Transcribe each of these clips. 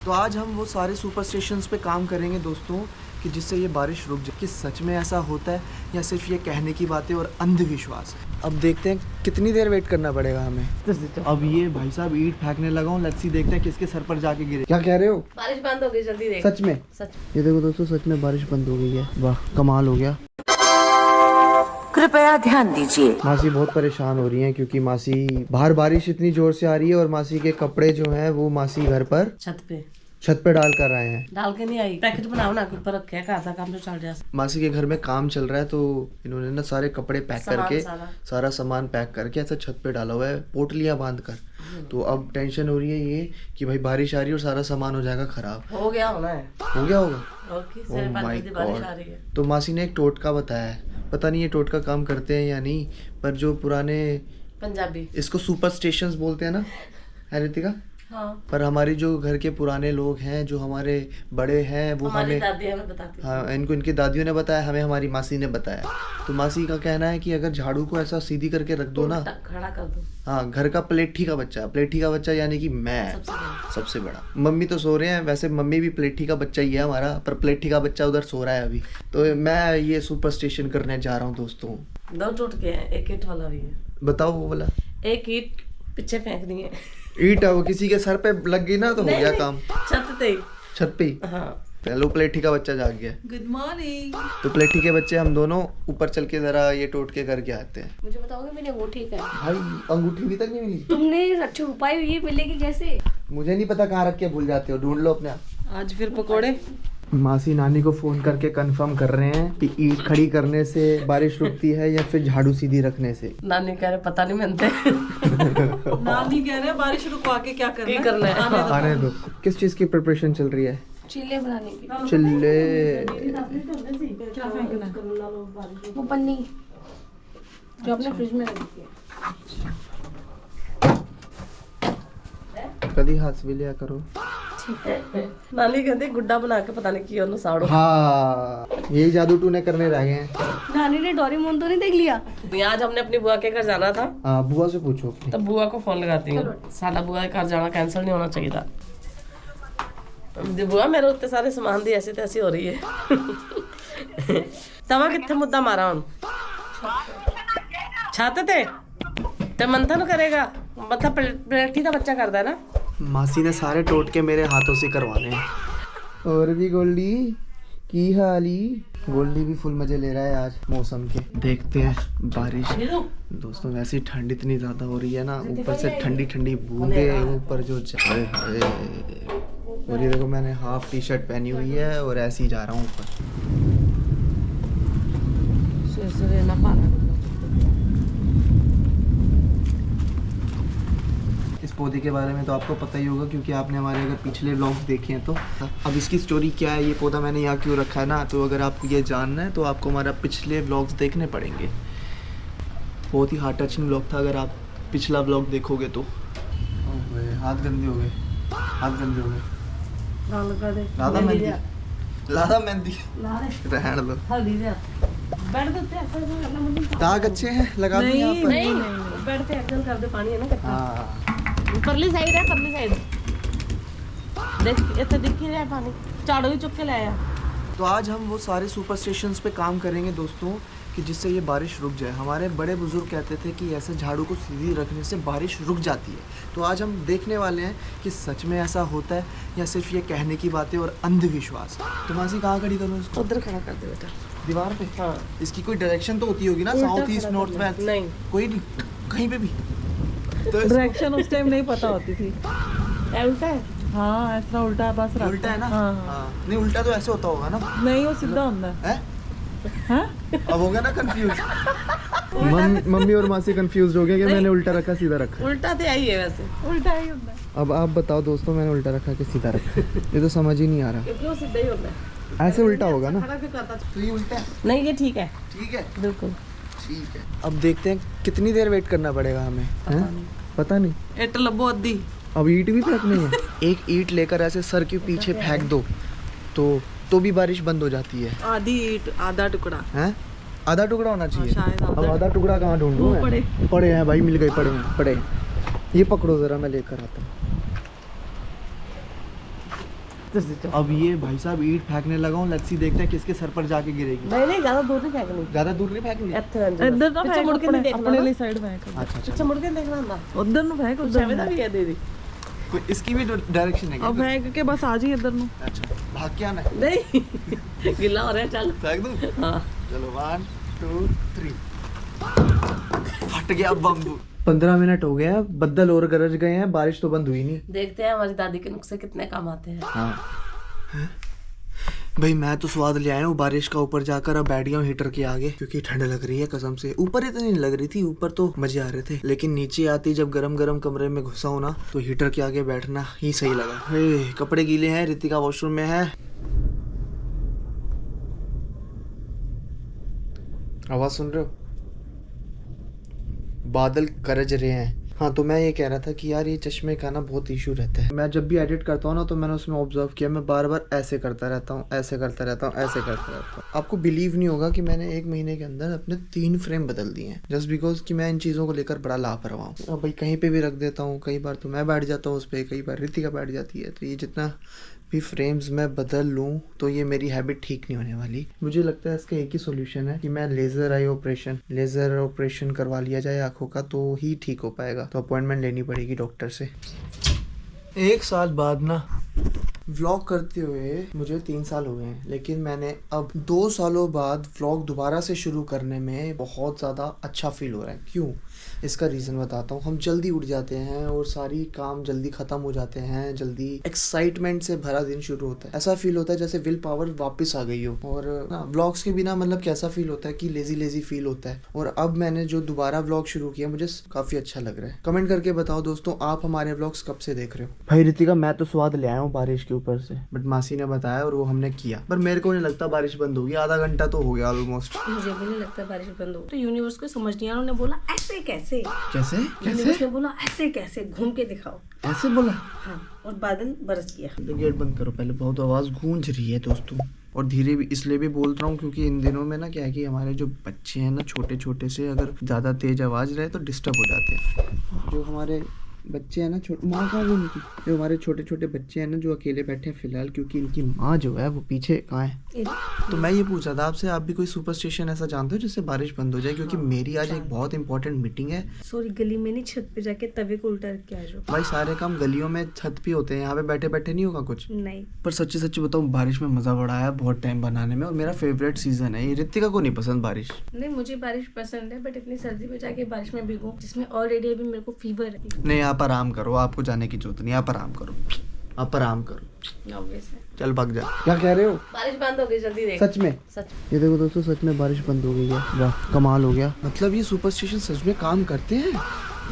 तो आज हम वो सारे सुपरस्टिशंस पे काम करेंगे दोस्तों कि जिससे ये बारिश रुक जाए। कि सच में ऐसा होता है या सिर्फ ये कहने की बातें और अंधविश्वास है। अब देखते हैं कितनी देर वेट करना पड़ेगा हमें। अब ये भाई साहब ईंट फेंकने लगा हूँ, लेट्स सी देखते हैं किसके सर पर जाके गिरे। क्या कह रहे हो? बारिश बंद हो गई, जल्दी देख। सच में? सच। ये देखो दोस्तों, सच में बारिश बंद हो गई है। वाह, कमाल हो गया। कृपया ध्यान दीजिए। मासी बहुत परेशान हो रही हैं क्योंकि मासी बाहर बारिश इतनी जोर से आ रही है और मासी के कपड़े जो हैं वो मासी घर पर छत पे डाल कर आए हैं। डाल के नहीं आई, पैकेट बनाओ ना, ऊपर रखे हैं, कहा था काम तो चल रहा है। मासी के घर में काम चल रहा है तो इन्होंने ना सारे कपड़े पैक करके सारा सामान पैक करके ऐसा छत पे डाला हुआ है, पोटलियां बांध कर। तो अब टेंशन हो रही है ये कि भाई बारिश आ रही है और सारा सामान हो जाएगा खराब। हो गया होना है। हो गया होगा। Oh my God. तो मासी ने एक टोटका बताया है, पता नहीं ये टोटका काम करते हैं या नहीं, पर जो पुराने पंजाबी इसको सुपरस्टिशंस बोलते हैं ना, है रितिका? हाँ। पर हमारी जो घर के पुराने लोग हैं, जो हमारे बड़े हैं, वो हमें बताती। हाँ, इनको इनकी दादियों ने बताया, हमें हमारी मासी ने बताया। तो मासी का कहना है कि अगर झाड़ू को ऐसा सीधी करके रख दो ना, खड़ा कर दो। हाँ, घर का प्लेठी का बच्चा यानी कि मैं सबसे बड़ा। मम्मी तो सो रहे हैं, वैसे मम्मी भी प्लेठी का बच्चा ही है हमारा, पर प्लेठी का बच्चा उधर सो रहा है अभी। तो मैं ये सुपरस्टिशन करने जा रहा हूँ दोस्तों। 2 टूट के हैं, एक ईंट वाला भी है। बताओ वो वाला। एक ईंट पीछे फेंकनी है। ईंट है वो, किसी के सर पे लग गई ना तो हो गया काम। छत पे ही। हाँ। लो, प्लेठी का बच्चा जाग गया। Good morning. तो प्लेठी के बच्चे हम दोनों ऊपर चल के जरा ये टोटके करके आते हैं। मुझे बताओगे मेरी अंगूठी का? भाई अंगूठी अभी तक नहीं मिली। तुमने छुपाई हुई है, मिलेगी कैसे? मुझे नहीं पता कहाँ रख के भूल जाते हो, ढूंढ लो अपने आप। आज फिर पकोड़े। मासी नानी को फोन करके कंफर्म कर रहे हैं कि ईंट खड़ी करने से बारिश रुकती है या फिर झाड़ू सीधी रखने से। नानी कह रहे पता नहीं मनते। नानी कह रहे बारिश रुकवा के क्या करना है? आने दो। किस चीज की प्रिपरेशन चल रही है? चिल्ले बनाने की। चिल्ले। क्या फेंकना है? वो पन्नी जो अपने फ्रिज में रखी है। कभी हाथ भी लिया करो। नानी कहती गुड्डा बना के पता नहीं क्यों साड़ो। हाँ, यही जादू टूने करने रह गए हैं। नानी ने डोरेमोन तो नहीं देख लिया? आज हमने अपनी बुआ के घर जाना था। हाँ, बुआ से पूछो। तब बुआ को फोन लगाती हूँ, साडा बुआ के घर जाना कैंसिल नहीं होना चाहिए था। बुआ मेरे उत्ते सारे सामान दी ऐसी तैसी हो रही है। तवा कितने मुद्दा मारा हूँ छाते ते मंथन करेगा, मतलब प्लेठी का बच्चा करता है ना। मासी ने सारे टोटके मेरे हाथों से करवाने हैं। और भी गोल्डी की हाली? गोल्डी भी फुल मजे ले रहा है आज मौसम के। देखते हैं बारिश दोस्तों। वैसे ही ठंड इतनी ज्यादा हो रही है ना, ऊपर से ठंडी ठंडी बूंदे ऊपर जो जाए। और ये देखो, मैंने हाफ टी शर्ट पहनी हुई है और ऐसे ही जा रहा हूँ ऊपर। इस पौधे के बारे में तो आपको पता ही होगा क्योंकि आपने हमारे अगर पिछले व्लॉग्स देखे हैं तो। अब इसकी स्टोरी क्या है, ये पौधा मैंने यहाँ क्यों रखा है ना, तो अगर आपको ये जानना है तो आपको हमारा पिछले व्लॉग्स देखने पड़ेंगे। बहुत ही हार्ट टचिंग व्लॉग था, अगर आप पिछला व्लॉग देखोगे तो। हाथ गंदे हो गए, हाथ गंदे हो गए। लादा मेहंदी रहन दो। दाग अच्छे हैं, लगा दूं यहाँ पर? बेड पे एक्शन कर दे, पानी है ना कच्चा। हाँ, परली साइड है, परली साइड देख, इतना दिख ही रहा है पानी। झाड़ू ही चुक के लाया। तो आज हम वो सारे सुपरस्टिशंस पे काम करेंगे दोस्तों कि जिससे ये बारिश रुक जाए। हमारे बड़े बुजुर्ग कहते थे कि ऐसे झाड़ू को सीधी रखने से बारिश रुक जाती है। तो आज हम देखने वाले हैं कि सच में ऐसा होता है या सिर्फ ये कहने की बातें और अंधविश्वास। तो मासी कहाँ खड़ी करूँ इसको? उधर खड़ा कर दे बेटा, दीवार पे। हाँ। इसकी कोई डायरेक्शन तो होती होगी ना, साउथ ईस्ट नॉर्थ वेस्ट? नहीं, कोई नहीं, कहीं पे भी। तो डायरेक्शन उस टाइम नहीं पता होती थी। उल्टा है। हाँ, ऐसा उल्टा है बस। उल्टा है ना? हाँ। हाँ। नहीं, उल्टा तो ऐसे होता होगा ना? नहीं, वो सीधा होता है। अब हो गया ना कंफ्यूज। मम्मी और मासी कंफ्यूज हो गए कि मैंने उल्टा रखा सीधा रखा। उल्टा तो यही है वैसे, उल्टा ही होता है। अब आप बताओ दोस्तों, मैंने उल्टा रखा कि सीधा रखा? ये तो समझ ही नहीं आ रहा। क्योंकि वो सीधा ही होता है। ऐसे उल्टा होगा ना? खड़ा क्यों करता? तो ये उल्टा है? नहीं, ये ठीक है। ठीक है, बिल्कुल ठीक है। अब देखते हैं कितनी देर वेट करना पड़ेगा हमें। पता नहीं। इट लबो अद्दी। अब ईंट भी फेंकनी है। एक ईंट लेकर ऐसे सर के पीछे फेंक दो तो भी बारिश बंद हो जाती है। आधी ईंट आधा टुकड़ा है, आधा टुकड़ा होना चाहिए। शायद अब आधा टुकड़ा कहाँ ढूंढूं मैं? पड़े हैं भाई, मिल गए, पड़े हैं, पड़े हैं। ये पकड़ो जरा, मैं लेकर आता हूँ। अब ये भाई साहब ईंट फेंकने लगा हूँ, लेट्स सी देखते हैं किसके सर पर जाके गिरेगी। नहीं ज्यादा दूर नहीं फेंकनी, ज्यादा दूर नहीं फेंकनी। इधर ना फेंक, मुड़ के नहीं देखना, अपने लिए साइड फेंक, अच्छा अच्छा मुड़ के देखना ना, उधर नु फेंक, उधर भी है दीदी। कोई इसकी भी डायरेक्शन है क्या? अब फेंक के बस आ जी इधर नु। अच्छा भाग के आना है। नहीं गिला हो रहा है, चल फेंक दूं? हाँ चलो 1 2 3 फट गया बम्बू। 15 मिनट हो गया, बद्दल और गरज गए हैं, बारिश तो बंद हुई नहीं। देखते हैं हमारी दादी के नुस्खे कितने काम आते हैं। हाँ भाई मैं तो स्वाद ले आया हूँ बारिश का, ऊपर जाकर अब बैठ गया हूँ हीटर के आगे क्योंकि ठंड लग रही है कसम से। ऊपर इतनी नहीं लग रही थी, ऊपर तो मजे आ रहे थे, लेकिन नीचे आती जब गरम गरम कमरे में घुसा हूँ ना तो हीटर के आगे बैठना ही सही लगा। कपड़े गीले हैं, रितिका वॉशरूम में है। आवाज सुन रहे हो? बादल गरज रहे हैं। हाँ तो मैं ये कह रहा था कि यार ये चश्मे का ना बहुत इशू रहता है। मैं जब भी एडिट करता हूँ ना तो मैंने उसमें ऑब्जर्व किया, मैं बार बार ऐसे करता रहता हूँ, ऐसे करता रहता हूँ, ऐसे करता रहता हूँ। आपको बिलीव नहीं होगा कि मैंने 1 महीने के अंदर अपने 3 फ्रेम बदल दिए हैं, जस्ट बिकॉज कि मैं इन चीज़ों को लेकर बड़ा लापरवाह हूँ। अब भाई कहीं पे भी रख देता हूँ, कई बार तो मैं बैठ जाता हूँ उस पर, कई बार रितिका बैठ जाती है। तो ये जितना भी फ्रेम्स मैं बदल लूँ तो ये मेरी हैबिट ठीक नहीं होने वाली। मुझे लगता है इसका एक ही सोल्यूशन है कि मैं लेज़र ऑपरेशन करवा लिया जाए आँखों का, तो ही ठीक हो पाएगा। तो अपॉइंटमेंट लेनी पड़ेगी डॉक्टर से। 1 साल बाद ना व्लॉग करते हुए मुझे 3 साल हो गए हैं, लेकिन मैंने अब 2 सालों बाद व्लॉग दोबारा से शुरू करने में बहुत ज़्यादा अच्छा फील हो रहा है। क्यों? इसका रीज़न बताता हूँ। हम जल्दी उठ जाते हैं और सारी काम जल्दी ख़त्म हो जाते हैं, जल्दी एक्साइटमेंट से भरा दिन शुरू होता है। ऐसा फील होता है जैसे विल पावर वापस आ गई हो। और ना व्लॉग्स के बिना मतलब कैसा फील होता है कि लेजी फील होता है। और अब मैंने जो दोबारा व्लॉग शुरू किया मुझे काफ़ी अच्छा लग रहा है। कमेंट करके बताओ दोस्तों, आप हमारे व्लॉग्स कब से देख रहे हो? भाई रितिका मैं तो स्वाद ले आया हूँ बारिश के ऊपर से, बट मासी ने बताया और वो हमने किया, पर मेरे को नहीं लगता बारिश बंद होगी। आधा घंटा तो हो गया ऑलमोस्ट। मुझे भी नहीं लगता बारिश बंद हो। तो यूनिवर्स को समझ नहीं आ रहा, उन्होंने बोला ऐसे कैसे, कैसे यूनिवर्स ने बोला ऐसे कैसे, घूम के दिखाओ। ऐसे बोला? हाँ, और बादल बरस गया। तो गेट बंद करो पहले, बहुत आवाज़ गूंज रही है दोस्तों। और धीरे भी इसलिए भी बोल रहा हूँ क्योंकि इन दिनों में ना क्या है कि हमारे जो बच्चे हैं ना छोटे छोटे से, अगर ज़्यादा तेज़ आवाज़ रहे तो डिस्टर्ब हो जाते हैं। जो हमारे बच्चे हैं ना, माँ कहाँ गई इनकी, जो हमारे छोटे छोटे बच्चे हैं ना जो अकेले बैठे हैं फिलहाल, क्योंकि इनकी माँ जो है वो पीछे कहाँ है। तो मैं ये पूछ रहा था आपसे, आप भी कोई सुपरस्टिशन ऐसा जानते हो जिससे बारिश बंद हो जाए? क्योंकि मेरी आज एक बहुत इंपॉर्टेंट मीटिंग है। सॉरी, गली में नहीं, छत पे जाके तवे को उल्टा रख के आ जाओ। भाई सारे काम गलियों में छत पे होते हैं, यहाँ पे बैठे बैठे नहीं होगा कुछ। नहीं, पर सच्ची सच्ची बताऊँ बारिश में मज़ा बड़ा आया बहुत टाइम बनाने में, और मेरा फेवरेट सीजन है ये। रितिका को नहीं पसंद बारिश? नहीं मुझे बारिश पसंद है, बट इतनी सर्दी में जाके बारिश में भीगूं जिसमें ऑलरेडी अभी मेरे को फीवर है। नहीं आप आराम करो, आपको जाने की जरूरत नहीं, आप आराम करो, आप आराम करो। ऑब्वियस है। चल भाग जा। क्या कह रहे हो? बारिश बंद हो गई, जल्दी देख। सच में? सच। ये देखो दोस्तों, सच में बारिश बंद हो गई है। वाह कमाल हो गया। मतलब ये सुपरस्टिशन सच में काम करते हैं।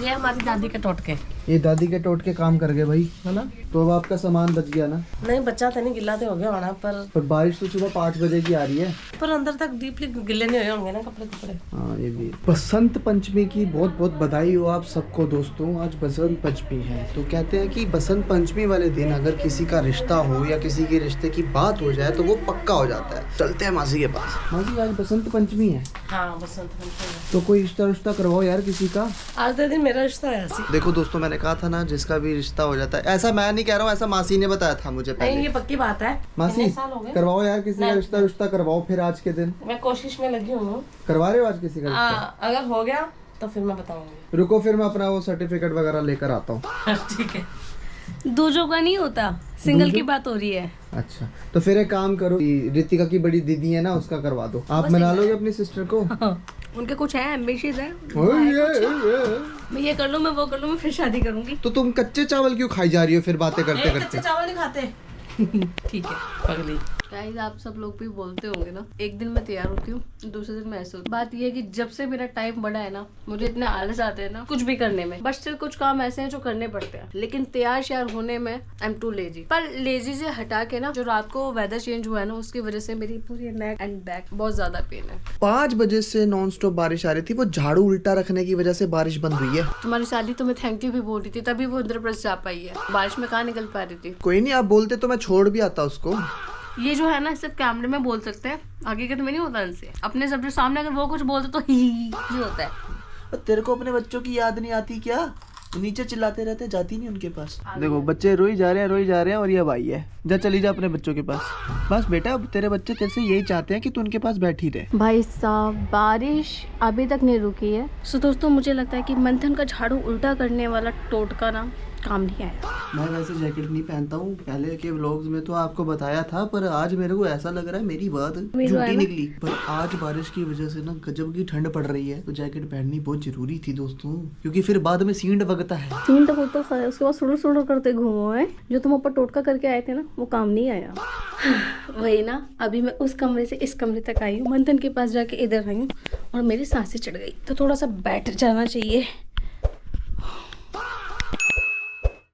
ये हमारी दादी के टोटके। ये दादी के टोटके काम कर गए भाई, है ना? तो अब आपका सामान बच गया ना? नहीं बच्चा था, नहीं गिला तो हो गया होना, पर बारिश तो सुबह 5 बजे की आ रही है। पर अंदर तक डीपली गिले नहीं हुए होंगे ना कपड़े। हाँ ये भी। बसंत पंचमी की बहुत बहुत बधाई हो आप सबको दोस्तों। आज बसंत पंचमी है, तो कहते हैं कि बसंत पंचमी वाले दिन अगर किसी का रिश्ता हो या किसी के रिश्ते की बात हो जाए तो वो पक्का हो जाता है। चलते हैं मासी के पास। मासी आज बसंत पंचमी है। हाँ बसंत पंचमी। तो कोई रिश्ता करवाओ यार किसी का। आज के दिन मेरा रिश्ता है। देखो दोस्तों, मैंने कहा था ना जिसका भी रिश्ता हो जाता है, ऐसा मैं नहीं कह रहा हूँ, ऐसा मासी ने बताया था मुझे पहले। नहीं ये पक्की बात है। मासी इतने साल हो गए। करवाओ यार किसी का रिश्ता करवाओ फिर आज के दिन। मैं कोशिश में लगी हूँ। करवा रहे हो आज किसी का रिश्ता? अगर हो गया तो फिर मैं बताऊंगी। रुको फिर मैं अपना वो सर्टिफिकेट वगैरह लेकर आता हूँ। ठीक है। दूजों का नहीं होता, सिंगल की बात हो रही है। अच्छा तो फिर एक काम करो, रितिका की बड़ी दीदी है ना उसका करवा दो। आप मना लोगे अपनी सिस्टर को? उनके कुछ है, एम्बिशियस है। ओए, मैं ये कर लूँ, मैं वो कर लूँ, मैं फिर शादी करूंगी। तो तुम कच्चे चावल क्यों खाई जा रही हो फिर बातें करते करते? कच्चे चावल नहीं खाते। ठीक है पगली। गाइस आप सब लोग भी बोलते होंगे ना, एक दिन मैं तैयार होती हूँ, दूसरे दिन मैं ऐसे होती हूँ। बात ये है कि जब से मेरा टाइम बढ़ा है ना, मुझे इतने आलस आते हैं ना कुछ भी करने में, बट स्टिल कुछ काम ऐसे हैं जो करने पड़ते हैं। लेकिन तैयार श्यार होने में आई एम टू लेजी। पर लेजी से हटा के ना, जो रात को वेदर चेंज हुआ है ना, उसकी वजह से मेरी पूरी नेक एंड बैक बहुत ज्यादा पेन है। 5 बजे से नॉन स्टॉप बारिश आ रही थी, वो झाड़ू उल्टा रखने की वजह से बारिश बंद हुई है। तुम्हारी शादी तो मैं थैंक यू भी बोल रही थी, तभी वो इंद्रप्रस्थ जा पाई है। बारिश में कहाँ निकल पा रही थी। कोई नहीं, आप बोलते तो मैं छोड़ भी आता उसको। ये जो है ना सिर्फ कैमरे में बोल सकते हैं, आगे के में नहीं होता इनसे। अपने सबके सामने अगर वो कुछ बोलते तो ही होता है। तेरे को अपने बच्चों की याद नहीं आती क्या? तो नीचे चिल्लाते रहते, जाती नहीं उनके पास। देखो बच्चे रोई जा रहे हैं और ये अब आई है। जा चली जा अपने बच्चों के पास। बस बेटा अब तेरे बच्चे तेरे से यही चाहते हैं कि तू उनके पास बैठी रहे। भाई साहब बारिश अभी तक नहीं रुकी है। सो दोस्तों मुझे लगता है कि मंथन का झाड़ू उल्टा करने वाला टोटका ना काम नहीं आया। मैं वैसे जैकेट नहीं पहनता हूँ, पहले के व्लॉग्स में तो आपको बताया था, पर आज मेरे को ऐसा लग रहा है मेरी बात झूठी निकली। पर आज बारिश की वजह से ना गजब की ठंड पड़ रही है, तो जैकेट पहननी बहुत जरूरी थी दोस्तों, क्योंकि फिर बाद में सींड वगता है। सीन तो उसके बाद सुड़ो करते घूमो है। जो तुम ऊपर टोटका करके आए थे ना वो काम नहीं आया। वही ना, अभी मैं उस कमरे से इस कमरे तक आई हूँ, मंथन के पास जाके इधर आई हूँ और मेरी सांसें चढ़ गई, तो थोड़ा सा बैठ जाना चाहिए।